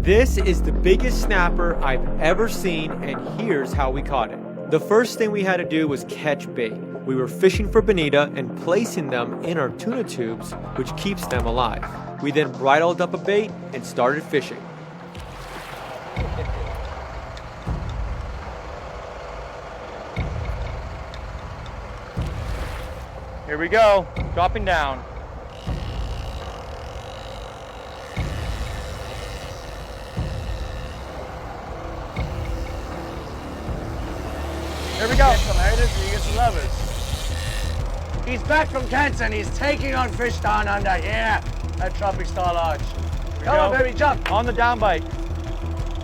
This is the biggest snapper I've ever seen, and here's how we caught it. The first thing we had to do was catch bait. We were fishing for bonita and placing them in our tuna tubes, which keeps them alive. We then bridled up a bait and started fishing. Here we go, dropping down. Here we go. You get some haters and you get some lovers. He's back from cancer and he's taking on fish down under. Yeah, that tropic style arch. Come on, baby, jump. On the down bite.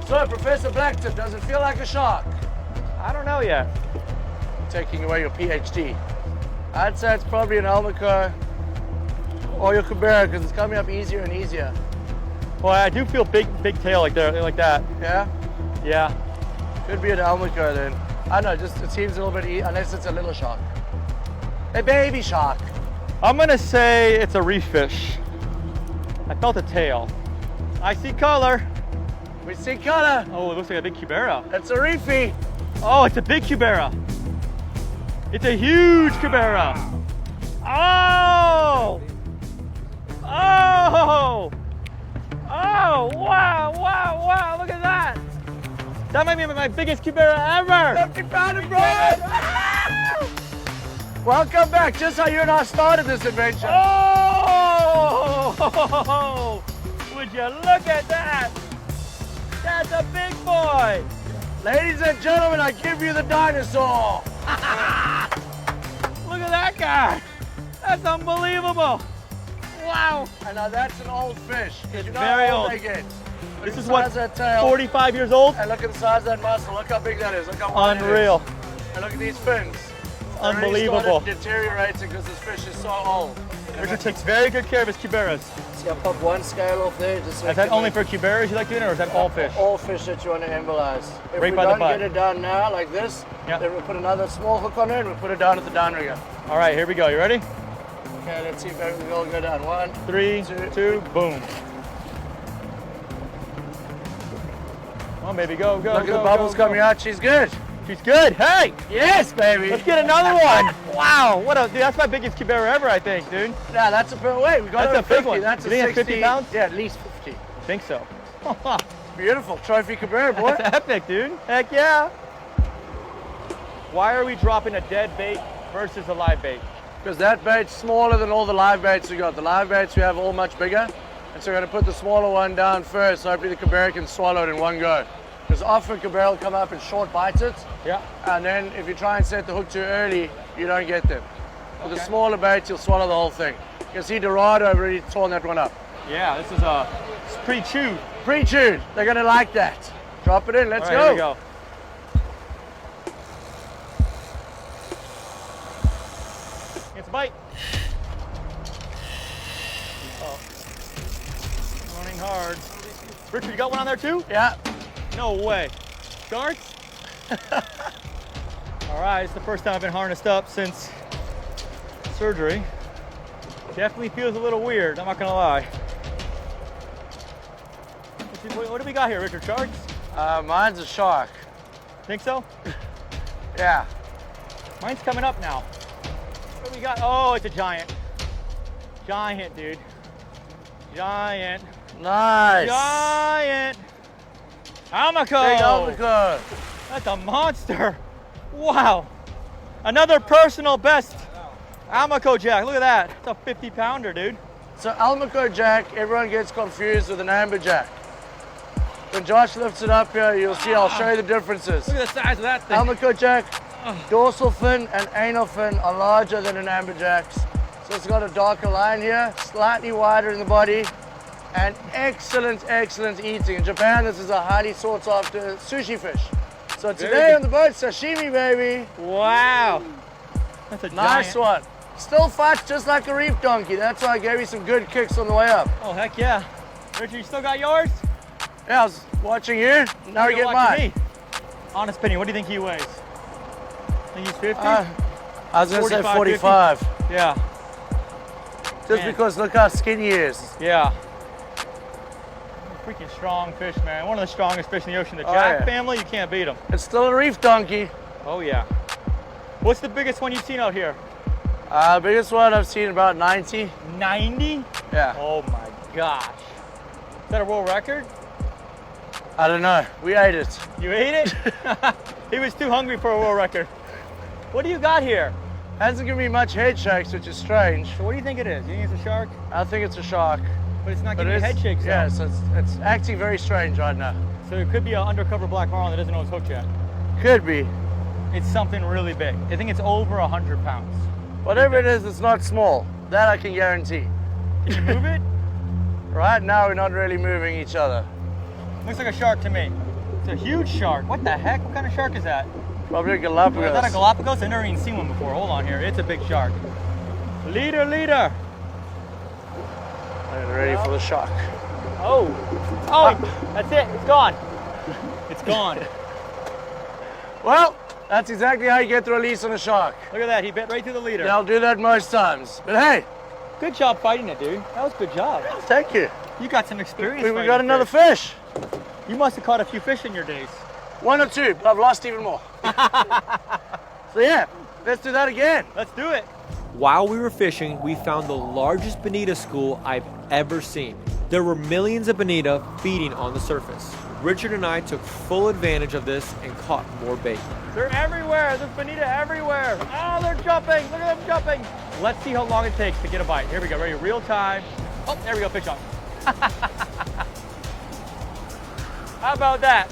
So, Professor Blacktip, does it feel like a shark? I don't know yet. Taking away your PhD. I'd say it's probably an almaco or your cabera because it's coming up easier and easier. Well, I do feel big tail like that. Yeah? Yeah. Could be an almaco then. I know, just it seems a little bit unless it's a little shark. A baby shark. I'm gonna say it's a reef fish. I felt a tail. I see color. We see color. Oh, it looks like a big cubera. It's a reefy. Oh, it's a big cubera. It's a huge cubera. Oh! Oh! Oh, wow, look at that. That might be my biggest cubera ever. 50-pounder, bro. Welcome back. Just how you and I started this adventure. Oh! Would you look at that? That's a big boy. Ladies and gentlemen, I give you the dinosaur. Look at that guy. That's unbelievable. Wow. And now that's an old fish. It's You know very how old. they get. This is the what, size of that tail. 45 years old? And look at the size of that muscle. Look how big that is. Look how wide Unreal. it is. And look at these fins. Unbelievable. Already started deteriorating because this fish is so old. Richard takes very good care of his cuberas. See, I popped one scale off there. Just so Is that only for cuberas you like doing, or is that all fish? All fish that you want to embolize. If Right we by the don't butt. get it down now, like this, Yeah. then we'll put another small hook on it and we'll put it down at the downrigger. All right, here we go. You ready? Okay, let's see if everything will go down. 1, 3, 2, boom. Come on, baby, go. Look at the bubbles coming out. She's good. She's good. Hey, Yes, baby. let's get another one. Wow, dude, that's my biggest cubera ever, I think, dude. Yeah, that's a wait. We got That's over a big 50. one. That's You a think that's 60. 50 pounds? Yeah, at least 50. I think so. Beautiful trophy cabera, boy. That's epic, dude. Heck yeah. Why are we dropping a dead bait versus a live bait? Because that bait's smaller than all the live baits we got. The live baits we have all much bigger, and so we're going to put the smaller one down first. So hopefully the cabera can swallow it in one go. Because often cabera will come up and short bites it. Yeah. And then if you try and set the hook too early, you don't get them. With the Okay. smaller baits, you'll swallow the whole thing. You can see Dorado already torn that one up. Yeah, this is it's pre-chewed. Pre-chewed. They're going to like that. Drop it in. Let's All right, go. Here we go. It's a bite. Oh. Running hard. Richard, you got one on there too? Yeah. No way. Sharks? All right, it's the first time I've been harnessed up since surgery. Definitely feels a little weird, I'm not gonna lie. What do we got here, Richard? Sharks? Mine's a shark. Think so? Yeah. Mine's coming up now. What do we got? Oh, it's a giant. Giant, dude. Giant. Nice. Giant. Almaco. Big almaco. That's a monster. Wow. Another personal best. Almaco jack. Look at that. It's a 50-pounder, dude. So almaco jack, everyone gets confused with an amberjack. When Josh lifts it up here, you'll see, I'll show you the differences. Look at the size of that thing. Almaco jack, dorsal fin and anal fin are larger than an amberjack's. So it's got a darker line here, slightly wider in the body, and excellent eating. In Japan, this is a highly sought after sushi fish. So today on the boat, sashimi, baby. Wow. That's a Nice giant. one. Still fights just like a reef donkey. That's why I gave you some good kicks on the way up. Oh, heck yeah. Richard, you still got yours? Yeah, I was watching you. Now we You're get watching mine. me. Honest opinion, what do you think he weighs? Think he's 50? I was going to say 45, 45. Yeah. Just Man. because look how skinny he is. Yeah. freaking strong fish, man. One of the strongest fish in the ocean. The Oh, jack yeah. family, you can't beat them. It's still a reef donkey. Oh yeah. What's the biggest one you've seen out here? Biggest one I've seen about 90. 90? Yeah. Oh my gosh. Is that a world record? I don't know. We ate it. You ate it? He was too hungry for a world record. What do you got here? Hasn't given me much head shakes, which is strange. So what do you think it is? You think it's a shark? I think it's a shark. But it's not But giving you it's- head shakes. Yeah, though. so it's acting very strange right now. So it could be an undercover black marlin that doesn't know it's hooked yet. Could be. It's something really big. I think it's over 100 pounds. Whatever it is, it's not small. That I can guarantee. Can you move it? Right now, we're not really moving each other. Looks like a shark to me. It's a huge shark. What the heck? What kind of shark is that? Probably a Galapagos. Is that a Galapagos? I've never even seen one before. Hold on here. It's a big shark. Leader, leader. I'm ready for the shark. Oh. Oh, that's it. It's gone. It's gone. Well, that's exactly how you get the release on a shark. Look at that. He bit right through the leader. Yeah, I'll do that most times. But hey, Good job fighting it, dude. That was a good job. thank you. You got some experience. We fighting got another fish. fish. You must have caught a few fish in your days. 1 or 2, but I've lost even more. So yeah, let's do that again. Let's do it. While we were fishing, we found the largest bonita school I've ever seen. There were millions of bonita feeding on the surface. Richard and I took full advantage of this and caught more bait. They're everywhere. There's bonita everywhere. Oh, they're jumping. Look at them jumping. Let's see how long it takes to get a bite. Here we go. Ready? Real time. Oh, there we go. Fish on. How about that?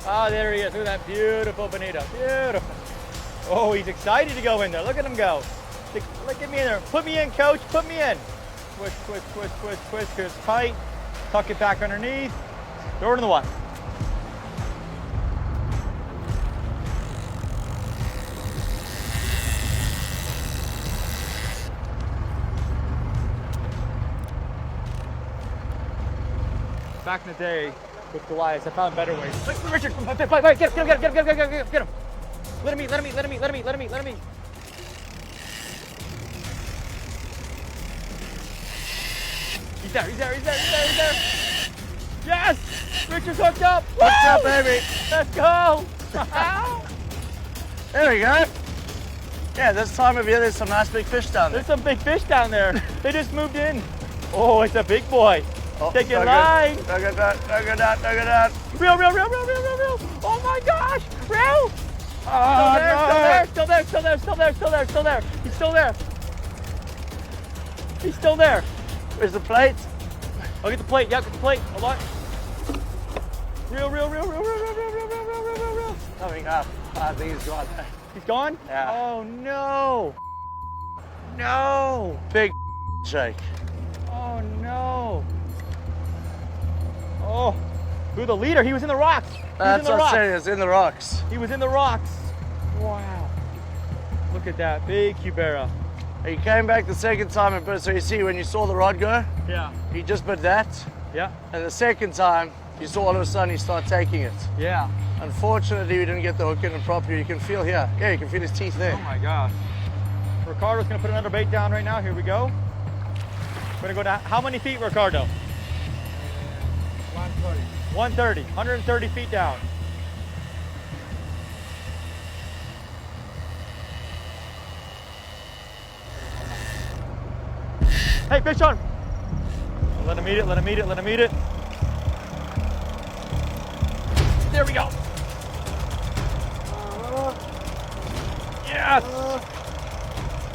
Oh, there he is. Look at that beautiful bonita. Beautiful. Oh, he's excited to go in there. Look at him go. Look at me in there. Put me in, coach. Put me in. Twist, twist, twist, twist, twist. Because it's tight. Tuck it back underneath. Throw it in the water. Back in the day with Goliath, I found better ways. Look, Richard, get him, get him. Let him eat. He's there. Yes! Richard's hooked up. Hooked up, baby. Let's go. There we go. Yeah, this time of year, there's some nice big fish down there. There's some big fish down there. They just moved in. Oh, it's a big boy. Oh, Take it look line. at that. Reel. Oh my gosh, reel. Oh, Still there. He's still there. Where's the plate? I'll get the plate. Yeah, get the plate. Hold on. Reel. Coming up. I think he's gone. He's gone? Yeah. Oh no. No. Big shake. Oh no. Oh. Who the leader? He was in the rocks. That's what I'm saying, it's in the rocks. He was in the rocks. Wow. Look at that. Big cubera. He came back the second time and bit, so you see when you saw the rod go, Yeah. he just bit that. Yeah. And the second time, you saw all of a sudden he started taking it. Yeah. Unfortunately, we didn't get the hook in and properly. You can feel here. Yeah, you can feel his teeth there. Oh my gosh. Ricardo's gonna put another bait down right now. Here we go. We're gonna go down. How many feet, Ricardo? 130. 130 feet down. Hey, fish on. Let him eat it. There we go. Yes.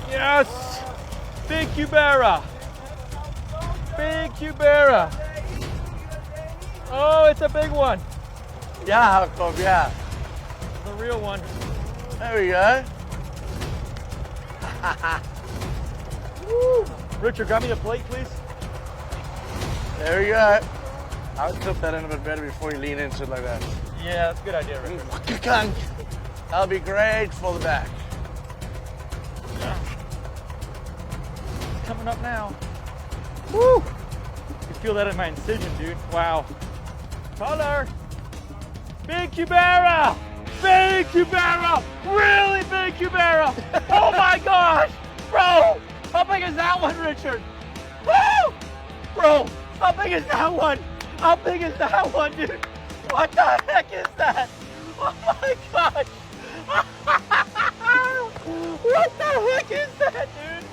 Yes. Big cubera. Oh, it's a big one. Yeah, Jacob, yeah. The real one. There we go. Woo. Richard, grab me a plate, please. There we go. I would clip that in a bit better before you lean into it like that. Yeah, that's a good idea, Richard. You can. That'll be great for the back. It's coming up now. Woo! You can feel that in my incision, dude. Wow. Color. Big cubera! Really big cubera! Oh my gosh! Bro! How big is that one, Richard? Woo! Bro, how big is that one? How big is that one, dude? What the heck is that? Oh my gosh. What the heck is that, dude?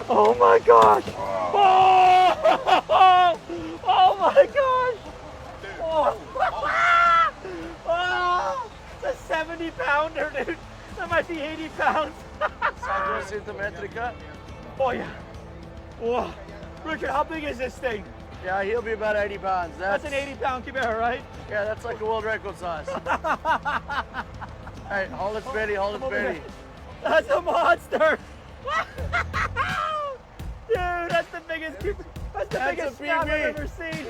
Oh my gosh. Oh, oh my gosh. Oh. Oh, it's a 70 pounder, dude. That might be 80 pounds. 100 centimetrica. Oh yeah. Whoa. Richard, how big is this thing? Yeah, he'll be about 80 pounds. That's an 80-pound Kibera, right? Yeah, that's like a world record size. Hey, hold its belly, hold its belly. That's a monster. Dude, that's the biggest a snapper I've PB. ever seen.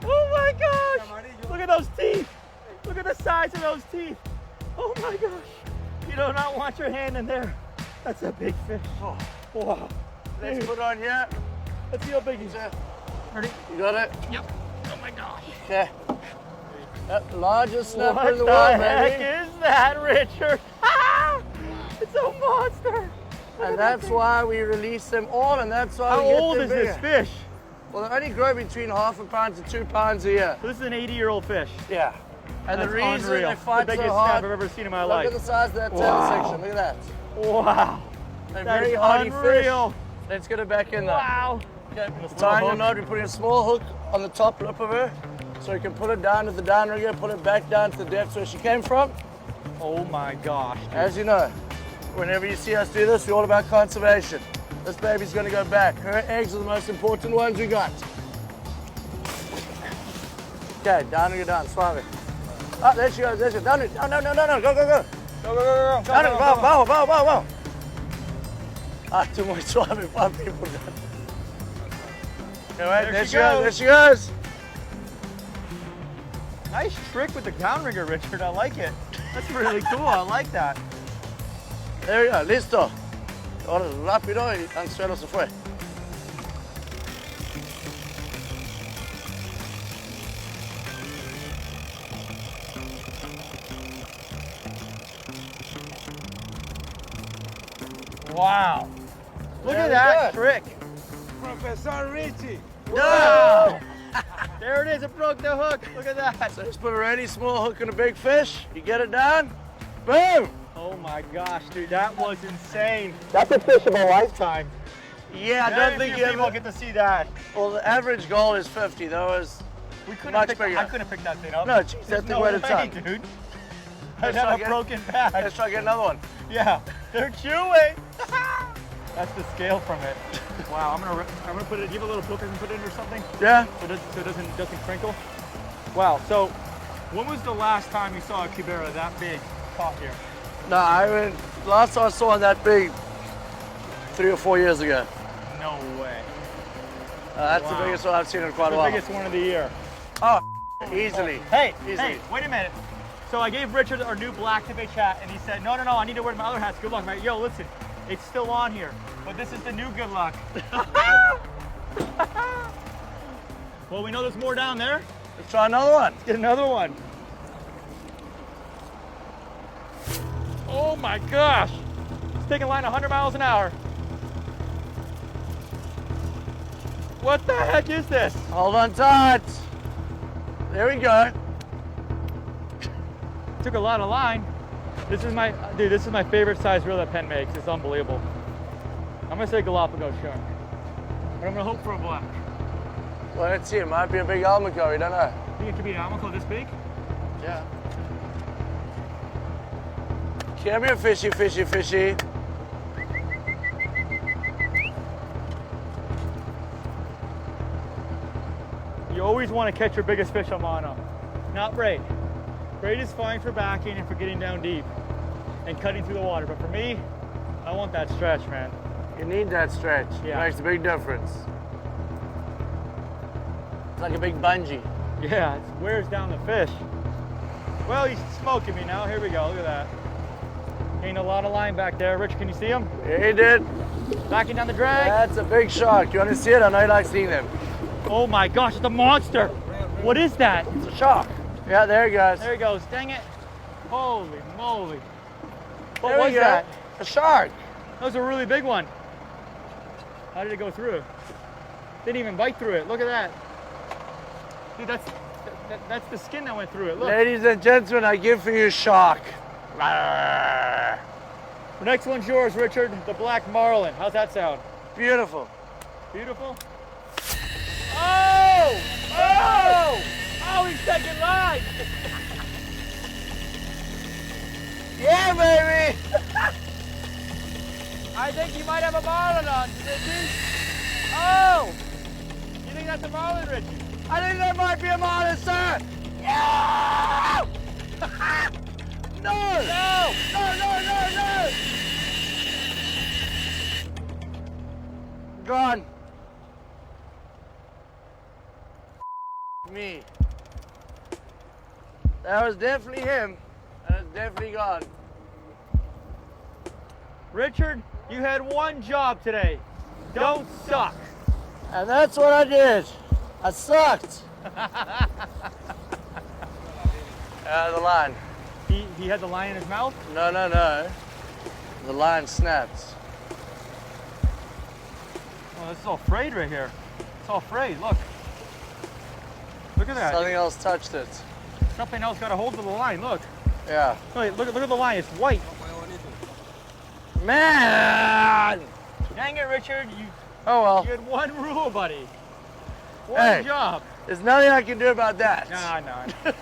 Oh my gosh. Look at those teeth. Look at the size of those teeth. Oh my gosh. You do not want your hand in there. That's a big fish. Oh, wow. Let's Dude, put on here. let's see how big he's at. Ready? You got it? Yep. Oh my gosh. Okay. That largest snapper What in the the world, heck baby. is that, Richard? It's a monster. Look at And that that's thing. why we release them all, and that's why How we get old them is bigger. this fish? Well, they only grow between half a pound to 2 pounds a year. So this is an 80-year-old fish. Yeah. And That's the reason unreal. they fight the so biggest hard, snap I've ever seen in my look life. at the size of that tail Wow. section. Look at that. Wow. They're That very is hardy unreal. fish. Let's get it back in there. Wow. Okay, This tying little the knot, we're putting a small hook on the top lip of her, so you can put it down to the downrigger, put it back down to the depths where she came from. Oh my gosh. Dude. As you know, whenever you see us do this, we're all about conservation. This baby's gonna go back. Her eggs are the most important ones we got. Okay, downrigger down, suave. Ah, there she goes, there she goes. Down it, no, go, go, go. Go, go, go, go. Down it, Go, bow, go, go. bow, bow, bow, bow. Ah, too much suave, 5 people done. Anyway, there she goes, there she goes. Nice trick with the downrigger, Richard. I like it. That's really cool. I like that. There we go, listo. Ahora rápido y Anzuelo se fue. Wow. Look There at we that go. trick. Professor Richie. Wow. There it is. It broke the hook. Look at that. So just put a really small hook on a big fish. You get it down, boom. Oh my gosh, dude. That was insane. That's a fish of a lifetime. Yeah, I Very don't think few you people ever. get to see that. Well, the average goal is 50. That was We couldn't much pick, bigger. I couldn't pick that thing up. No, geez, that thing no weighed a way, ton. dude. I Let's had try a again. broken back. Let's try to get another one. Yeah, they're chewing. That's the scale from it. Wow, I'm gonna put it. Do you have a little book I can put it in or something? Yeah. So it doesn't crinkle. Wow. So, when was the last time you saw a Kibera that big caught here? No, I mean, last time I saw one that big, 3 or 4 years ago. No way. That's Wow. the biggest one I've seen in quite a The while. biggest one of the year. Oh, easily. Hey, Easily. hey, wait a minute. So I gave Richard our new black Tibet chat, and he said, no, I need to wear my other hats. Good luck, man. Yo, listen, it's still on here, but this is the new good luck. Well, we know there's more down there. Let's try another one. Get another one. Oh my gosh. It's taking line 100 miles an hour. What the heck is this? Hold on tight. There we go. Took a lot of line. This is my favorite size reel that Penn makes. It's unbelievable. I'm gonna say Galapagos shark, but I'm gonna hope for a black. Well, let's see. It might be a big almaco. We don't know. Think it could be an almaco this big? Yeah. Come here, fishy, fishy, fishy. You always want to catch your biggest fish on mono, not braid. Braid is fine for backing and for getting down deep and cutting through the water, but for me, I want that stretch, man. You need that stretch. Yeah. It makes a big difference. It's like a big bungee. Yeah, it wears down the fish. Well, he's smoking me now. Here we go. Look at that. Ain't a lot of line back there. Rich, can you see him? Yeah, he did. Backing down the drag. That's a big shark. You want to see it? I know you like seeing them. Oh my gosh, it's a monster. What is that? It's a shark. Yeah, there he goes. There he goes. Dang it. Holy moly. What There we was go. that? A shark. That was a really big one. How did it go through? Didn't even bite through it. Look at that. Dude, that's the skin that went through it. Look. Ladies and gentlemen, I give for you shark. The next one's yours, Richard. The black marlin. How's that sound? Beautiful. Beautiful? Oh! Oh! Oh, he's taking line! Yeah, baby! I think you might have a marlin on, Richie. Oh! You think that's a marlin, Richie? I think that might be a marlin, sir! Yeah! No! No! No! Gone. Me. That was definitely him, and it's definitely gone. Richard, you had one job today. Don't suck. And that's what I did. I sucked. The line. He had the line in his mouth? No. The line snapped. Oh, this is all frayed right here. It's all frayed, look. Look at that. Something else touched it. Something else got a hold of the line, look. Yeah. Wait, look at the line, it's white. Man! Dang it, Richard, Oh well. you had one rule, buddy. One Hey. job. There's nothing I can do about that. No.